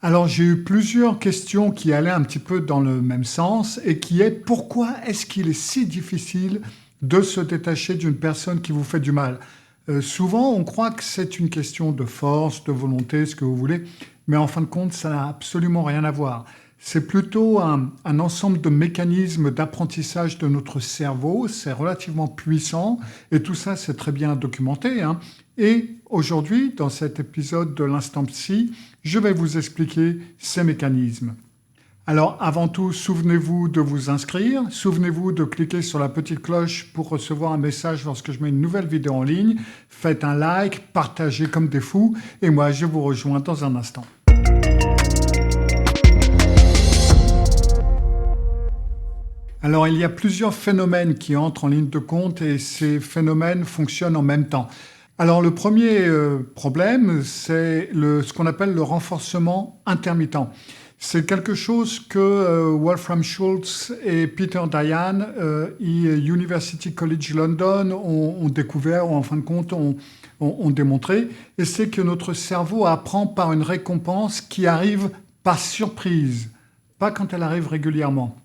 Alors, j'ai eu plusieurs questions qui allaient un petit peu dans le même sens et qui est pourquoi est-ce qu'il est si difficile de se détacher d'une personne qui vous fait du mal? Souvent, on croit que c'est une question de force, de volonté, ce que vous voulez, mais en fin de compte, ça n'a absolument rien à voir. C'est plutôt un ensemble de mécanismes d'apprentissage de notre cerveau, c'est relativement puissant et tout ça, c'est très bien documenté, hein. Et aujourd'hui, dans cet épisode de l'Instant Psy, je vais vous expliquer ces mécanismes. Alors avant tout, souvenez-vous de vous inscrire, souvenez-vous de cliquer sur la petite cloche pour recevoir un message lorsque je mets une nouvelle vidéo en ligne. Faites un like, partagez comme des fous et moi je vous rejoins dans un instant. Alors il y a plusieurs phénomènes qui entrent en ligne de compte et ces phénomènes fonctionnent en même temps. Alors le premier problème, c'est ce qu'on appelle le renforcement intermittent. C'est quelque chose que Wolfram Schultz et Peter Dayan, University College London, ont découvert, ou en fin de compte ont démontré. Et c'est que notre cerveau apprend par une récompense qui arrive par surprise, pas quand elle arrive régulièrement.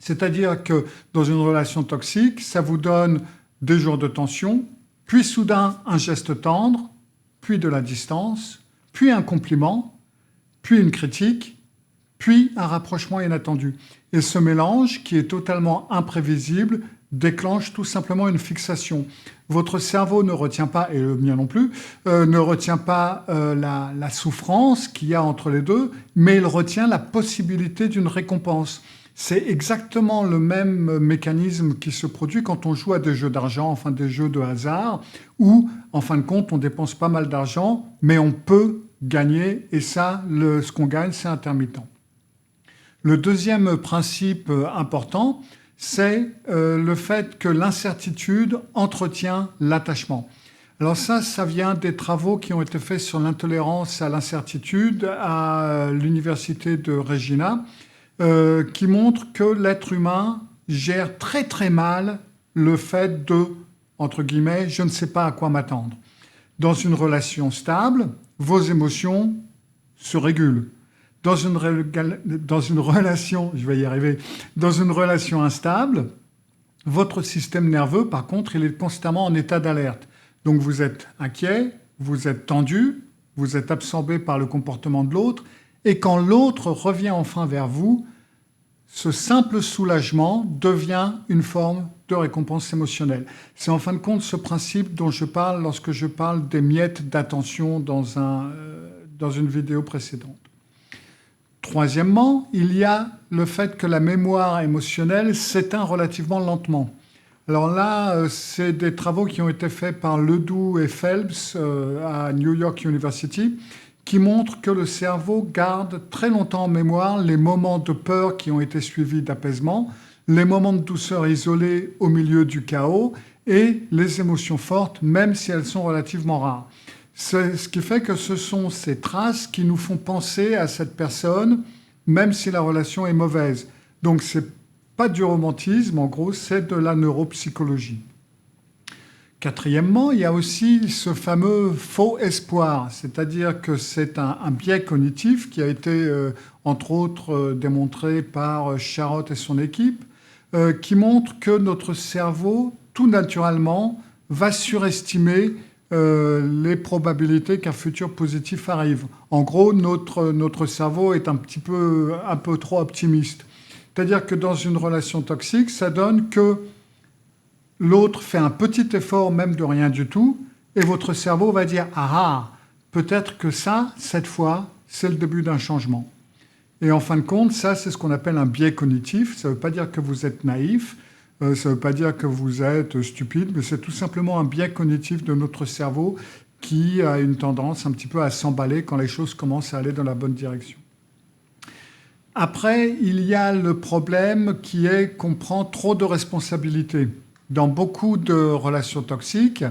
C'est-à-dire que dans une relation toxique, ça vous donne des jours de tension, puis soudain un geste tendre, puis de la distance, puis un compliment, puis une critique, puis un rapprochement inattendu. Et ce mélange, qui est totalement imprévisible, déclenche tout simplement une fixation. Votre cerveau ne retient pas, et le mien non plus, ne retient pas la souffrance qu'il y a entre les deux, mais il retient la possibilité d'une récompense. C'est exactement le même mécanisme qui se produit quand on joue à des jeux d'argent, enfin des jeux de hasard, où, en fin de compte, on dépense pas mal d'argent, mais on peut gagner, et ça, ce qu'on gagne, c'est intermittent. Le deuxième principe important, c'est le fait que l'incertitude entretient l'attachement. Alors ça vient des travaux qui ont été faits sur l'intolérance à l'incertitude à l'université de Regina, qui montre que l'être humain gère très très mal le fait de, entre guillemets, je ne sais pas à quoi m'attendre. Dans une relation stable, vos émotions se régulent. Dans une relation, je vais y arriver, dans une relation instable, votre système nerveux, par contre, il est constamment en état d'alerte. Donc vous êtes inquiet, vous êtes tendu, vous êtes absorbé par le comportement de l'autre, et quand l'autre revient enfin vers vous, ce simple soulagement devient une forme de récompense émotionnelle. C'est en fin de compte ce principe dont je parle lorsque je parle des miettes d'attention dans une vidéo précédente. Troisièmement, il y a le fait que la mémoire émotionnelle s'éteint relativement lentement. Alors là, c'est des travaux qui ont été faits par Ledoux et Phelps à New York University, qui montrent que le cerveau garde très longtemps en mémoire les moments de peur qui ont été suivis d'apaisement, les moments de douceur isolés au milieu du chaos et les émotions fortes, même si elles sont relativement rares. C'est ce qui fait que ce sont ces traces qui nous font penser à cette personne, même si la relation est mauvaise. Donc c'est pas du romantisme, en gros, c'est de la neuropsychologie. Quatrièmement, il y a aussi ce fameux faux espoir, c'est-à-dire que c'est un biais cognitif qui a été, entre autres, démontré par Charrot et son équipe, qui montre que notre cerveau, tout naturellement, va surestimer les probabilités qu'un futur positif arrive. En gros, notre cerveau est un peu trop optimiste. C'est-à-dire que dans une relation toxique, ça donne que l'autre fait un petit effort, même de rien du tout, et votre cerveau va dire « Ah, peut-être que ça, cette fois, c'est le début d'un changement ». Et en fin de compte, ça, c'est ce qu'on appelle un biais cognitif. Ça ne veut pas dire que vous êtes naïf, ça ne veut pas dire que vous êtes stupide, mais c'est tout simplement un biais cognitif de notre cerveau qui a une tendance un petit peu à s'emballer quand les choses commencent à aller dans la bonne direction. Après, il y a le problème qui est qu'on prend trop de responsabilités. Dans beaucoup de relations toxiques,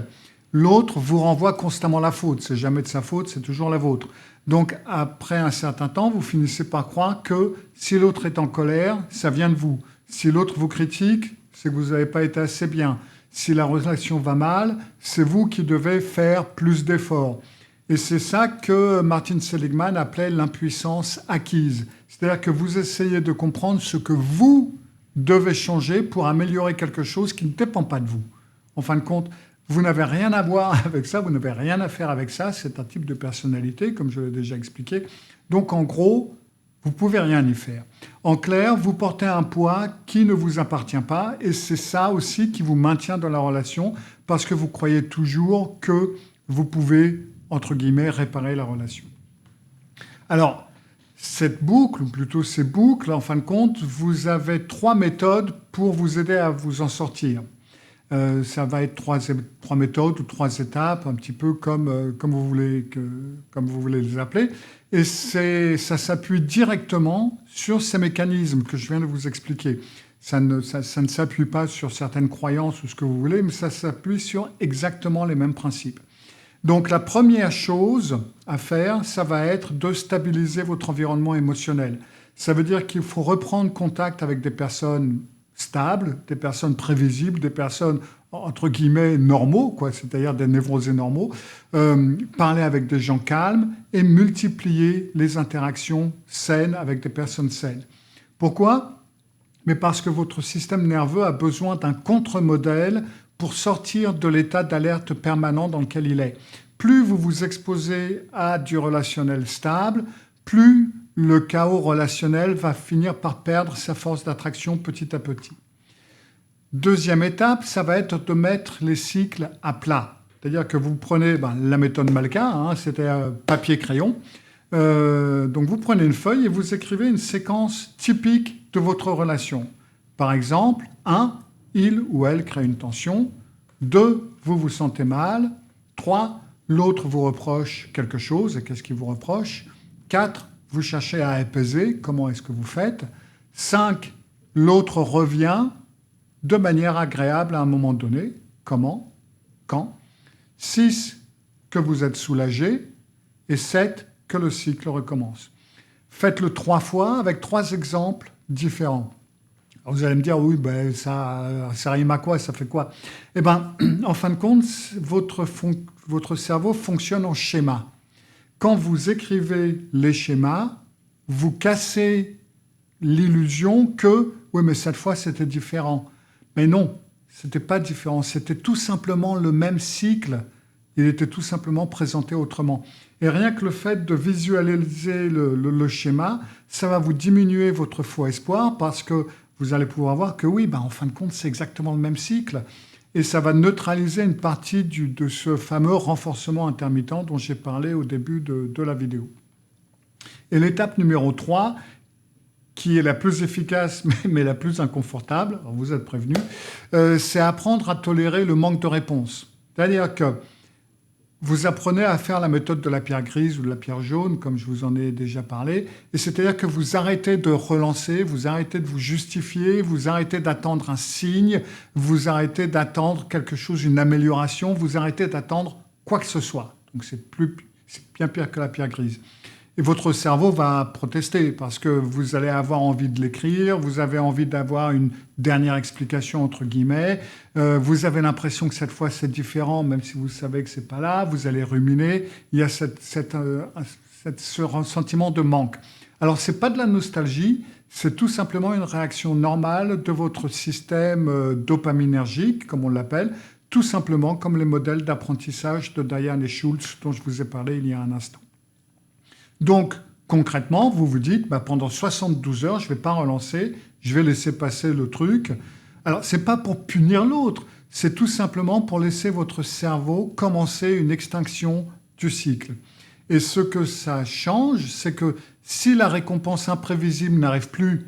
l'autre vous renvoie constamment la faute. C'est jamais de sa faute, c'est toujours la vôtre. Donc, après un certain temps, vous finissez par croire que si l'autre est en colère, ça vient de vous. Si l'autre vous critique, c'est que vous n'avez pas été assez bien. Si la relation va mal, c'est vous qui devez faire plus d'efforts. Et c'est ça que Martin Seligman appelait l'impuissance acquise. C'est-à-dire que vous essayez de comprendre ce que vous devez changer pour améliorer quelque chose qui ne dépend pas de vous. En fin de compte, vous n'avez rien à voir avec ça, vous n'avez rien à faire avec ça. C'est un type de personnalité, comme je l'ai déjà expliqué. Donc, en gros, vous ne pouvez rien y faire. En clair, vous portez un poids qui ne vous appartient pas et c'est ça aussi qui vous maintient dans la relation parce que vous croyez toujours que vous pouvez, entre guillemets, réparer la relation. Alors, cette boucle, ou plutôt ces boucles, en fin de compte, vous avez 3 méthodes pour vous aider à vous en sortir. Ça va être 3 méthodes ou 3 étapes, un petit peu comme vous voulez les appeler. Et ça s'appuie directement sur ces mécanismes que je viens de vous expliquer. Ça ne s'appuie pas sur certaines croyances ou ce que vous voulez, mais ça s'appuie sur exactement les mêmes principes. Donc la première chose à faire, ça va être de stabiliser votre environnement émotionnel. Ça veut dire qu'il faut reprendre contact avec des personnes stables, des personnes prévisibles, des personnes entre guillemets normaux, c'est-à-dire des névrosés normaux, parler avec des gens calmes et multiplier les interactions saines avec des personnes saines. Pourquoi ? Mais parce que votre système nerveux a besoin d'un contre-modèle pour sortir de l'état d'alerte permanent dans lequel il est. Plus vous vous exposez à du relationnel stable, plus le chaos relationnel va finir par perdre sa force d'attraction petit à petit. Deuxième étape, ça va être de mettre les cycles à plat. C'est-à-dire que vous prenez la méthode Malka, c'était papier-crayon. Donc vous prenez une feuille et vous écrivez une séquence typique de votre relation. Par exemple, 1, il ou elle crée une tension. 2, vous vous sentez mal. 3, l'autre vous reproche quelque chose. Et qu'est-ce qu'il vous reproche ? 4, vous cherchez à apaiser. Comment est-ce que vous faites ? 5, l'autre revient de manière agréable à un moment donné. Comment ? Quand ? 6, que vous êtes soulagé. Et 7, que le cycle recommence. Faites-le 3 fois avec 3 exemples différents. Alors vous allez me dire, oui, ça rime à quoi, ça fait quoi ? Eh bien, en fin de compte, votre cerveau fonctionne en schéma. Quand vous écrivez les schémas, vous cassez l'illusion que, oui, mais cette fois, c'était différent. Mais non, ce n'était pas différent. C'était tout simplement le même cycle. Il était tout simplement présenté autrement. Et rien que le fait de visualiser le schéma, ça va vous diminuer votre faux espoir parce que vous allez pouvoir voir que oui, en fin de compte, c'est exactement le même cycle. Et ça va neutraliser une partie de ce fameux renforcement intermittent dont j'ai parlé au début de la vidéo. Et l'étape numéro 3, qui est la plus efficace mais la plus inconfortable, alors vous êtes prévenus, c'est apprendre à tolérer le manque de réponse. C'est-à-dire que vous apprenez à faire la méthode de la pierre grise ou de la pierre jaune, comme je vous en ai déjà parlé. Et c'est-à-dire que vous arrêtez de relancer, vous arrêtez de vous justifier, vous arrêtez d'attendre un signe, vous arrêtez d'attendre quelque chose, une amélioration, vous arrêtez d'attendre quoi que ce soit. Donc c'est bien pire que la pierre grise. Et votre cerveau va protester parce que vous allez avoir envie de l'écrire, vous avez envie d'avoir une dernière explication entre guillemets, vous avez l'impression que cette fois c'est différent même si vous savez que c'est pas là, vous allez ruminer, il y a ce sentiment de manque. Alors c'est pas de la nostalgie, c'est tout simplement une réaction normale de votre système dopaminergique, comme on l'appelle, tout simplement comme les modèles d'apprentissage de Diane et Schultz dont je vous ai parlé il y a un instant. Donc, concrètement, vous vous dites, pendant 72 heures, je ne vais pas relancer, je vais laisser passer le truc. Alors, ce n'est pas pour punir l'autre, c'est tout simplement pour laisser votre cerveau commencer une extinction du cycle. Et ce que ça change, c'est que si la récompense imprévisible n'arrive plus,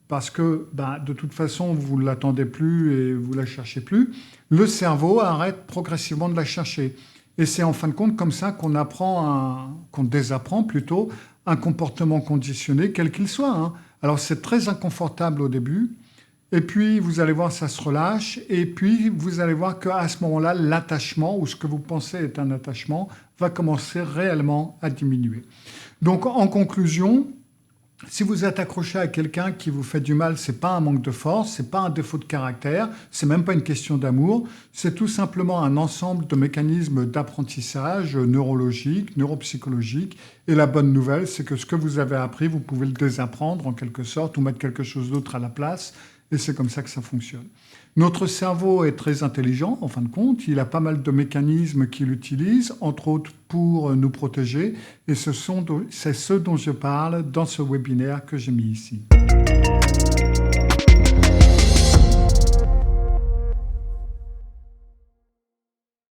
parce que de toute façon, vous ne l'attendez plus et vous ne la cherchez plus, le cerveau arrête progressivement de la chercher. Et c'est en fin de compte comme ça qu'on désapprend plutôt un comportement conditionné, quel qu'il soit. Alors c'est très inconfortable au début, et puis vous allez voir, ça se relâche, et puis vous allez voir qu'à ce moment-là, l'attachement, ou ce que vous pensez est un attachement, va commencer réellement à diminuer. Donc en conclusion, Si vous êtes accroché à quelqu'un qui vous fait du mal, c'est pas un manque de force, c'est pas un défaut de caractère, c'est même pas une question d'amour, c'est tout simplement un ensemble de mécanismes d'apprentissage neurologiques, neuropsychologiques. Et la bonne nouvelle, c'est que ce que vous avez appris, vous pouvez le désapprendre en quelque sorte ou mettre quelque chose d'autre à la place. Et c'est comme ça que ça fonctionne. Notre cerveau est très intelligent, en fin de compte. Il a pas mal de mécanismes qu'il utilise, entre autres pour nous protéger. Et c'est ce dont je parle dans ce webinaire que j'ai mis ici.